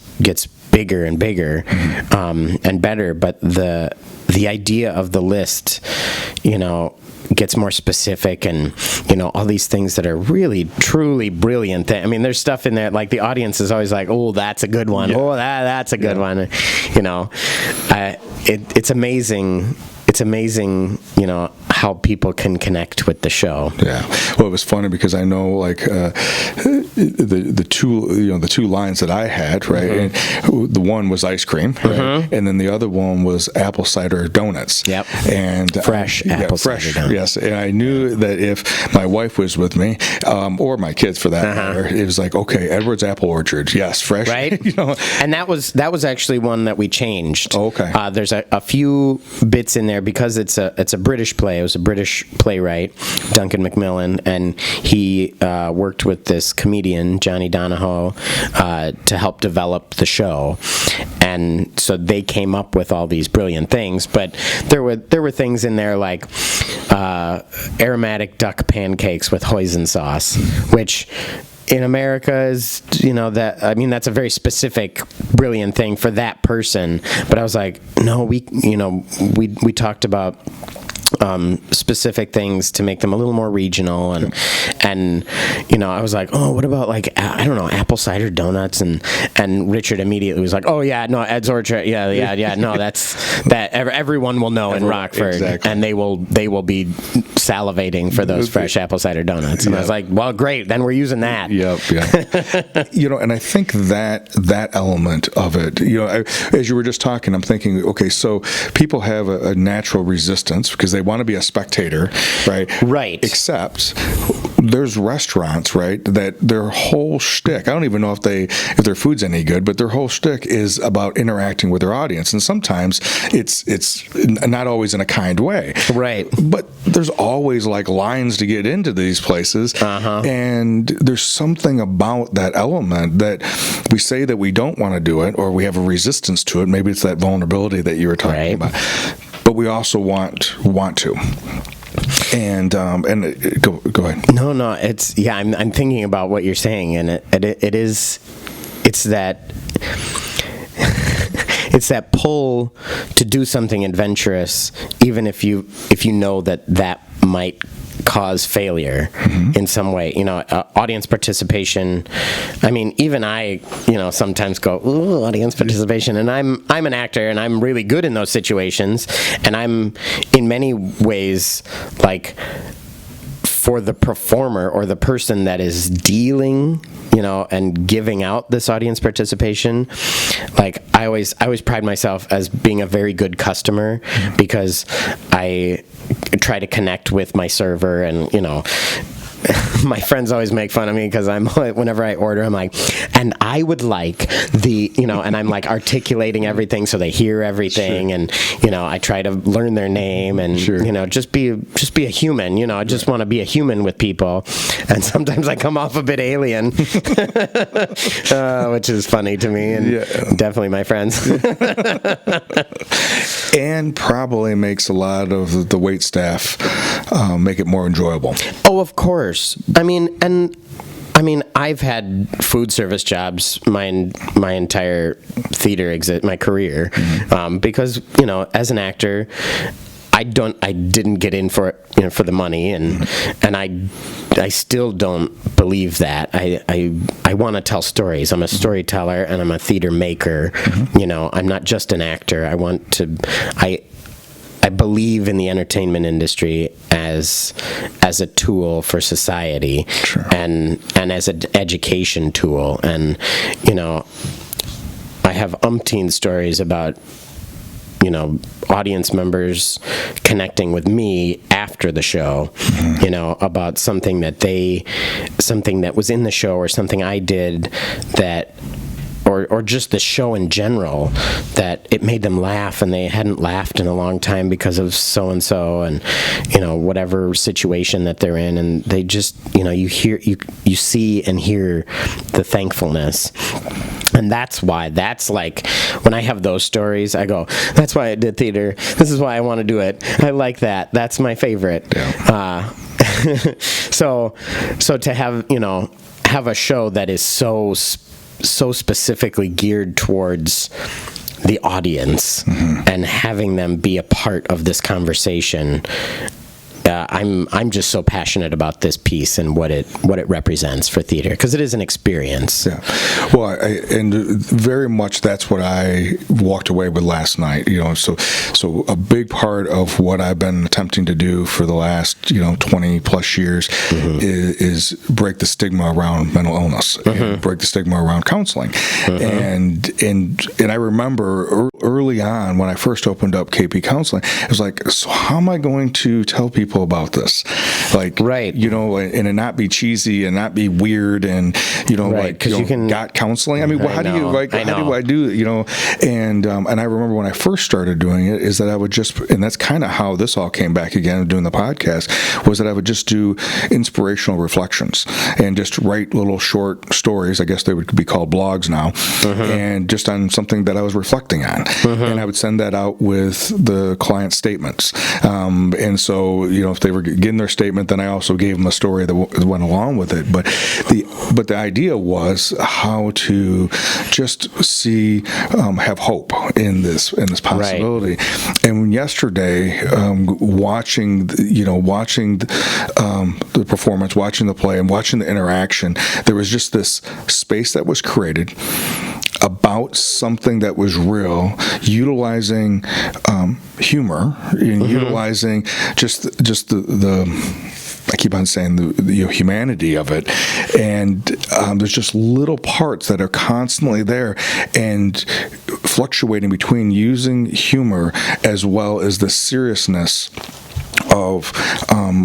bigger and bigger and better. But the idea of the list, you know, gets more specific, and you know, all these things that are really truly brilliant. I mean, there's stuff in there like the audience is always like, oh, that's a good one. Yeah. Oh, that's a good one. You know, it's amazing. It's amazing, you know, how people can connect with the show. Yeah. Well, it was funny because I know like the two lines that I had, right? And the one was ice cream, right? And then the other one was apple cider donuts. Yep. And fresh apple cider donuts. Yes. And I knew that if my wife was with me, or my kids for that matter, it was like, okay, Edward's Apple Orchard, yes, fresh, right? You know. And that was actually one that we changed. Oh, okay. There's a few bits in there because it's a British play. It was a British playwright, Duncan Macmillan, and he worked with this comedian, Johnny Donahoe, to help develop the show. And so they came up with all these brilliant things, but there were things in there like aromatic duck pancakes with hoisin sauce, which in America is, you know, that's a very specific, brilliant thing for that person. But I was like, no, we talked about specific things to make them a little more regional, and you know, I was like, oh, what about like I don't know, apple cider donuts, and Richard immediately was like, oh yeah, no, Ed's Orchard, yeah, no, that's that everyone will know in Rockford, exactly. And they will be salivating for those fresh apple cider donuts, and I was like, well, great, then we're using that. Yep. You know, and I think that element of it, you know, as you were just talking, I'm thinking, okay, so people have a natural resistance because they want to be a spectator, right? Right. Except there's restaurants, right, that their whole shtick, I don't even know if their food's any good, but their whole shtick is about interacting with their audience. And sometimes it's not always in a kind way. Right. But there's always like lines to get into these places. And there's something about that element that we say that we don't want to do it, or we have a resistance to it. Maybe it's that vulnerability that you were talking about. But we also want to. Go ahead. No, it's I'm thinking about what you're saying, and it's that it's that pull to do something adventurous, even if you know that might cause failure in some way. Audience participation. I mean, even I, sometimes go, ooh, audience participation, and I'm an actor, and I'm really good in those situations, and I'm in many ways like, for the performer or the person that is dealing, and giving out this audience participation, like I always pride myself as being a very good customer, because I try to connect with my server, and my friends always make fun of me because whenever I order, I'm like, and I would like and I'm like articulating everything so they hear everything, sure. And I try to learn their name, and sure. Just be a human. I just want to be a human with people, and sometimes I come off a bit alien, which is funny to me, and definitely my friends. And probably makes a lot of the wait staff make it more enjoyable. Oh, of course. I mean, I've had food service jobs my entire theater my career, because as an actor, I didn't get in for it, for the money, and I still don't believe that. I want to tell stories. I'm a storyteller, and I'm a theater maker. I'm not just an actor. I believe in the entertainment industry as a tool for society, sure. and as an education tool. And I have umpteen stories about audience members connecting with me after the show, about something that was in the show, or something I did that, or just the show in general, that it made them laugh, and they hadn't laughed in a long time because of so and so, and whatever situation that they're in, and they just you see and hear the thankfulness. And that's like, when I have those stories, I go, that's why I did theater. This is why I want to do it. I like that. That's my favorite. Yeah. So to have a show that is so specifically geared towards the audience, and having them be a part of this conversation, I'm just so passionate about this piece and what it represents for theater, because it is an experience. Yeah, well, and very much that's what I walked away with last night. So a big part of what I've been attempting to do for the last 20 plus years is break the stigma around mental illness, and break the stigma around counseling, and I remember early on when I first opened up KP Counseling, it was like, so how am I going to tell people about this, like, right, and it not be cheesy and not be weird, and right, like you can got counseling. I mean, how do I do it? And I remember when I first started doing it, is that I would just, and that's kind of how this all came back again, doing the podcast, was that I would just do inspirational reflections and just write little short stories. I guess they would be called blogs now, and just on something that I was reflecting on, and I would send that out with the client statements, and so if they were getting their statement, then I also gave them a story that went along with it. But the idea was how to just have hope in this possibility. Right. And yesterday, watching the performance, watching the play, and watching the interaction, there was just this space that was created about something that was real, utilizing humor, and utilizing just the I keep on saying the humanity of it, and there's just little parts that are constantly there and fluctuating between using humor as well as the seriousness of,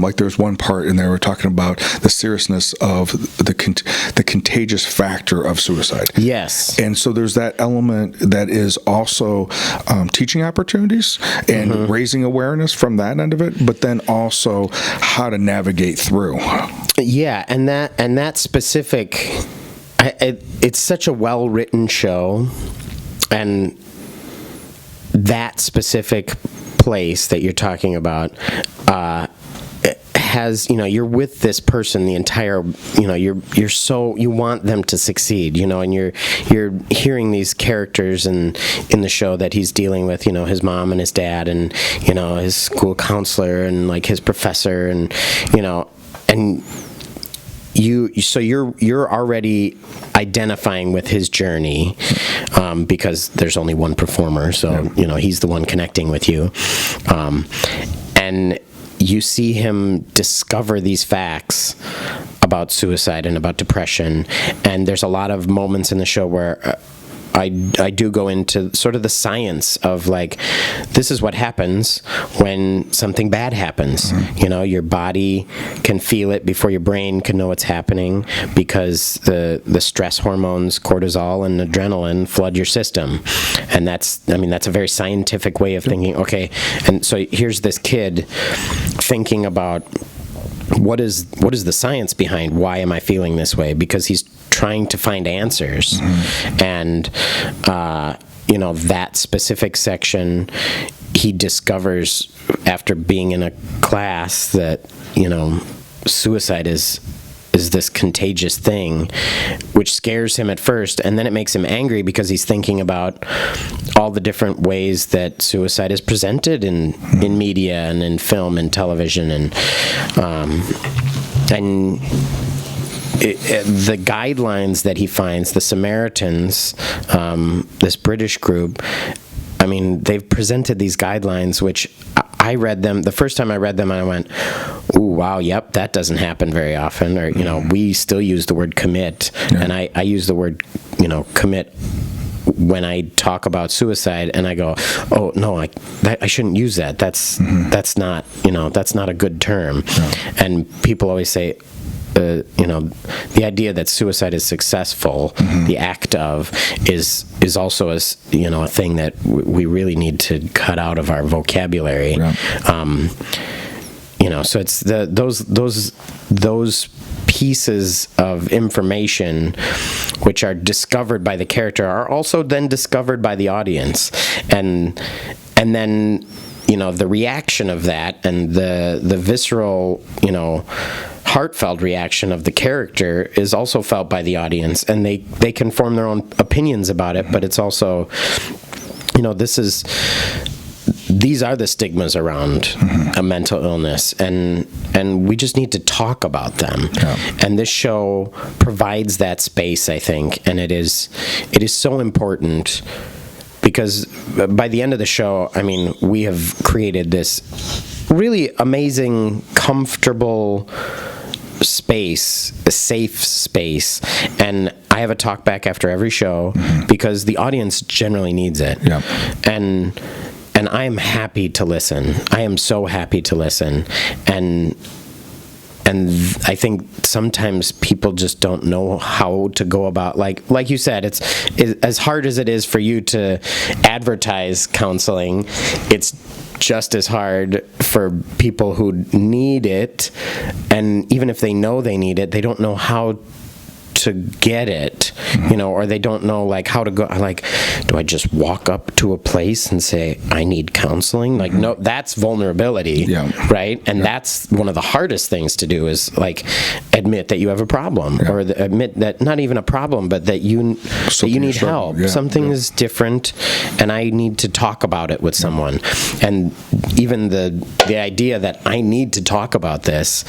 like there's one part in there we're talking about the seriousness of the contagious factor of suicide. Yes. And so there's that element that is also teaching opportunities and raising awareness from that end of it, but then also how to navigate through. Yeah, and that specific, it's such a well-written show, and that specific place that you're talking about, has, you're with this person the entire, you want them to succeed, and you're hearing these characters in the show that he's dealing with, his mom and his dad and, his school counselor and like his professor and, and you're already identifying with his journey because there's only one performer, so he's the one connecting with you, and you see him discover these facts about suicide and about depression, and there's a lot of moments in the show where I do go into sort of the science of like, this is what happens when something bad happens. Your body can feel it before your brain can know what's happening because the stress hormones, cortisol and adrenaline, flood your system. And that's a very scientific way of thinking. Okay, and so here's this kid thinking about what is the science behind why am I feeling this way? Because he's trying to find answers. And that specific section, he discovers after being in a class that suicide is this contagious thing, which scares him at first, and then it makes him angry because he's thinking about all the different ways that suicide is presented in media and in film and television, and the guidelines that he finds, the Samaritans, this British group, they've presented these guidelines, which I read them, the first time I read them, I went, ooh, wow, yep, that doesn't happen very often. Or, we still use the word commit, and I use the word, commit when I talk about suicide, and I go, oh, no, I shouldn't use that. That's not, that's not a good term. And people always say, the idea that suicide is successful, the act of, is also a thing that we really need to cut out of our vocabulary. So it's those pieces of information which are discovered by the character are also then discovered by the audience, and then the reaction of that and the visceral heartfelt reaction of the character is also felt by the audience, and they can form their own opinions about it. But it's also, these are the stigmas around a mental illness, and we just need to talk about them. And this show provides that space, I think, and it is so important. Because by the end of the show, we have created this really amazing, comfortable space, a safe space, and I have a talk back after every show because the audience generally needs it. And I am happy to listen. I am so happy to listen, and I think sometimes people just don't know how to go about, like you said, it's as hard as it is for you to advertise counseling, it's just as hard for people who need it, and even if they know they need it, they don't know how to get it, or they don't know how to go, do I just walk up to a place and say I need counseling? No, that's vulnerability, right? And that's one of the hardest things to do, is admit that you have a problem, or admit that not even a problem, but that you need help. Something is different, and I need to talk about it with someone. And even the idea that I need to talk about this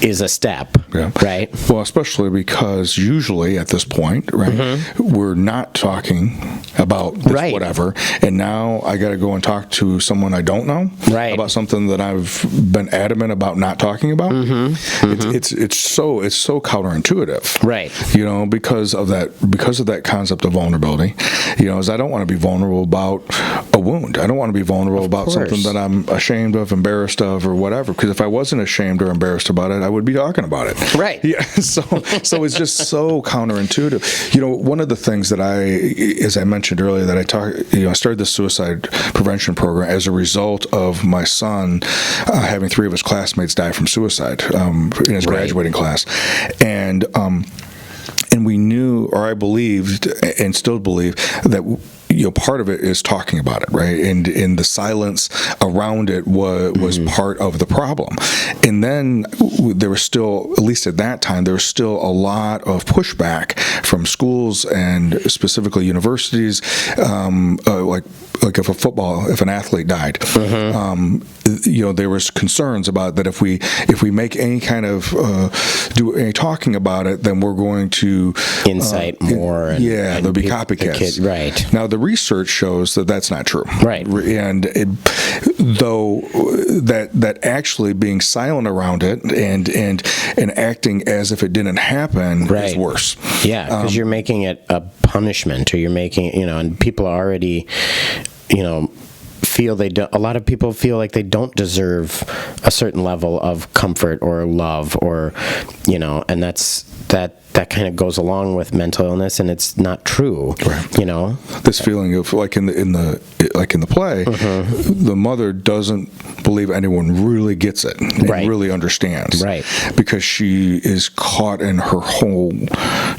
is a step, right? Well, especially because usually at this point, we're not talking about this whatever, and now I got to go and talk to someone I don't know about something that I've been adamant about not talking about. It's so counterintuitive, right? Because of that concept of vulnerability. Is I don't want to be vulnerable about a wound. I don't want to be vulnerable about something that I'm ashamed of, embarrassed of, or whatever. Because if I wasn't ashamed or embarrassed about it, I would be talking about it. Right. Yeah. So it's just so counterintuitive. One of the things that as I mentioned earlier, that I started the suicide prevention program as a result of my son having 3 of his classmates die from suicide in his graduating class. And we knew, or I believed and still believe, that part of it is talking about it, right? And in the silence around it was part of the problem. And then there was still, at least at that time, there was still a lot of pushback from schools and specifically universities, like if an athlete died, there was concerns about that if we make any kind of do any talking about it, then we're going to incite more. There'll be copycats. Right. Now the research shows that that's not true. Right. And though that actually being silent around it and acting as if it didn't happen is worse. Yeah, because you're making it a punishment, or you're making and people are already, feel a lot of people feel like they don't deserve a certain level of comfort or love, or and that kind of goes along with mental illness, and it's not true. Right. This feeling of like in the play, the mother doesn't believe anyone really gets it and really understands, because she is caught in her whole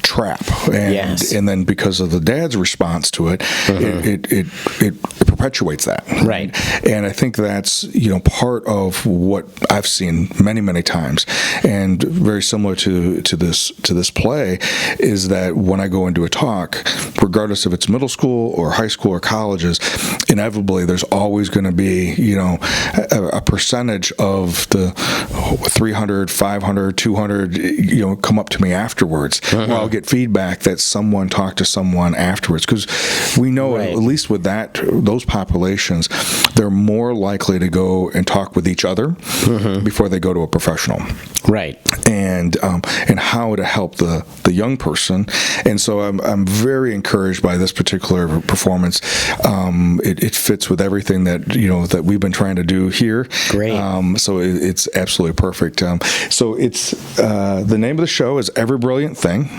trap, and then because of the dad's response to it, it perpetuates that. Right. And I think that's part of what I've seen many times, and very similar to this play, is that when I go into a talk, regardless if it's middle school or high school or colleges, inevitably there's always going to be a percentage of the 300, 500, 200 come up to me afterwards. Well, I'll get feedback that someone talked to someone afterwards, because we know at least with those populations, they're more likely to go and talk with each other before they go to a professional. Right. And how to help the young person. And so I'm very encouraged by this particular performance. It fits with everything that we've been trying to do here. Great. So it's absolutely perfect. So it's the name of the show is Every Brilliant Thing,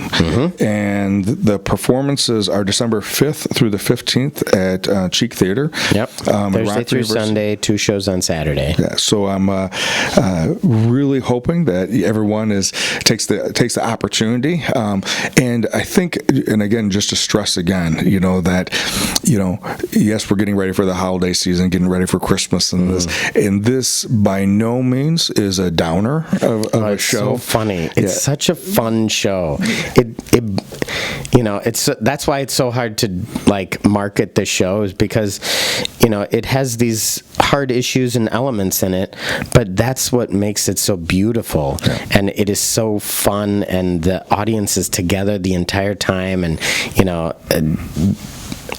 and the performances are December 5th through the 15th at Cheek Theater. Yep. Thursday through Sunday, 2 shows on Saturday. Yeah. So I'm really hoping that everyone takes the opportunity, and I think, and again, just to stress again, that yes, we're getting ready for the holiday season, getting ready for Christmas, and this by no means is a downer of a show. So funny. It's such a fun show. That's why it's so hard to market the show, is because it has these hard issues and elements in it, but that's what makes it so beautiful, and it is so fun, and the audience is together the entire time, and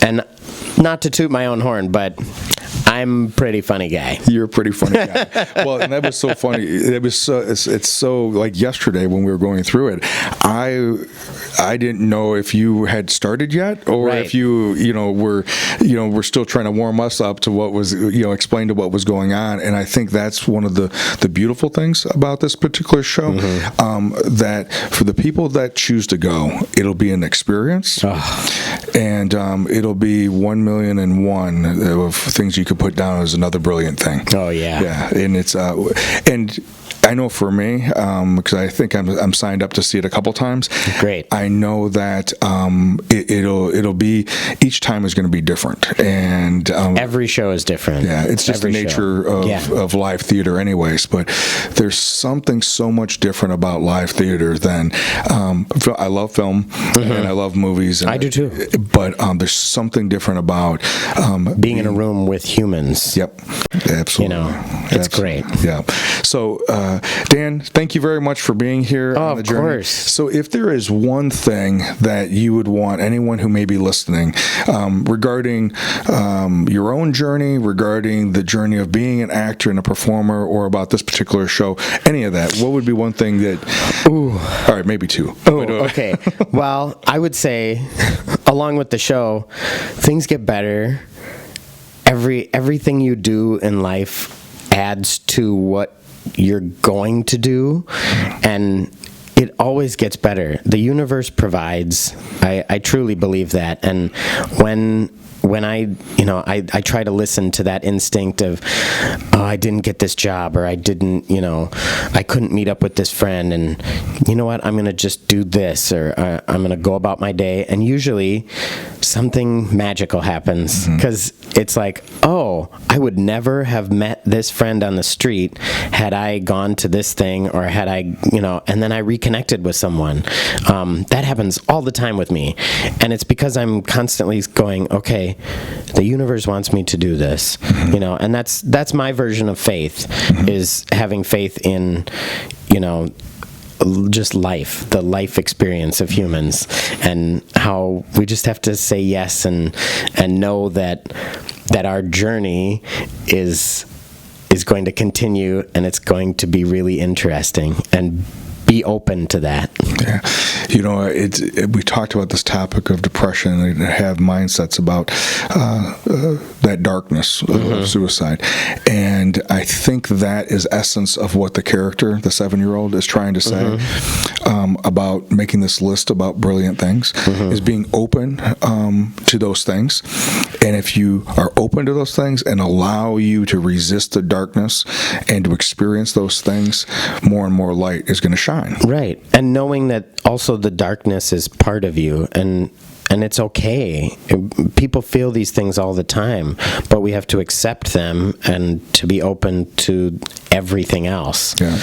and not to toot my own horn, but I'm a pretty funny guy. You're a pretty funny guy. Well, and that was so funny. It's so like yesterday when we were going through it, I didn't know if you had started yet, or if you were still trying to warm us up to what was explain to what was going on. And I think that's one of the beautiful things about this particular show, that for the people that choose to go, it'll be an experience, and it'll be 1,000,001 of things you could put down as another brilliant thing. Oh yeah, and it's and I know for me, because I think I'm signed up to see it a couple times. Great. I know that it'll be, each time is going to be different, and every show is different. Yeah, it's just the nature of live theater, anyways. But there's something so much different about live theater than I love film and I love movies. And I do too. But there's something different about being in a room with humans. Yep, absolutely. It's great. Yeah. So, Dan, thank you very much for being here on the journey. Of course. So if there is one thing that you would want anyone who may be listening regarding your own journey, regarding the journey of being an actor and a performer, or about this particular show, any of that, what would be one thing that... All right, maybe two. Okay. Well, I would say, along with the show, things get better. Everything you do in life adds to what you're going to do, and it always gets better. The universe provides. I truly believe that, and when when I try to listen to that instinct of, oh, I didn't get this job, or I didn't, I couldn't meet up with this friend, and you know what, I'm going to just do this, or I'm going to go about my day, and usually something magical happens, because it's like, oh, I would never have met this friend on the street had I gone to this thing, or had I, and then I reconnected with someone. That happens all the time with me, and it's because I'm constantly going, okay, the universe wants me to do this, and that's my version of faith, is having faith in, just life, the life experience of humans, and how we just have to say yes and know that our journey is going to continue, and it's going to be really interesting, and be open to that. Yeah. We talked about this topic of depression and have mindsets about that darkness of suicide. And I think that is essence of what the character, the 7-year-old, is trying to say about making this list about brilliant things, is being open to those things. And if you are open to those things and allow you to resist the darkness and to experience those things, more and more light is going to shine. Right. And knowing that also the darkness is part of you, and it's okay. People feel these things all the time, but we have to accept them and to be open to everything else. Yeah.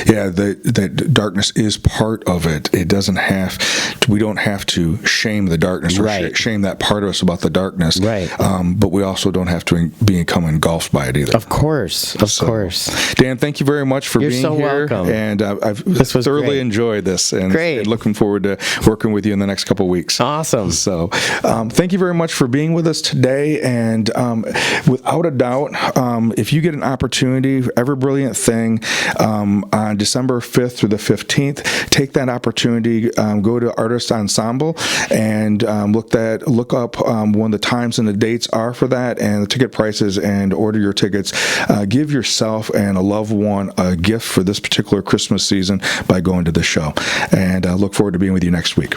Yeah, the darkness is part of it. It doesn't have to, we don't have to shame the darkness, or shame that part of us about the darkness. Right. But we also don't have to become engulfed by it either. Of course. Dan, thank you very much for being so here. Welcome. And I've thoroughly great. enjoyed this, and Great. looking forward to working with you in the next couple of weeks. Awesome. So thank you very much for being with us today. And without a doubt, if you get an opportunity, Ever Brilliant Thing, on December 5th through the 15th, take that opportunity, go to Artist Ensemble, and look up when the times and the dates are for that, and the ticket prices, and order your tickets. Give yourself and a loved one a gift for this particular Christmas season by going to the show. And look forward to being with you next week.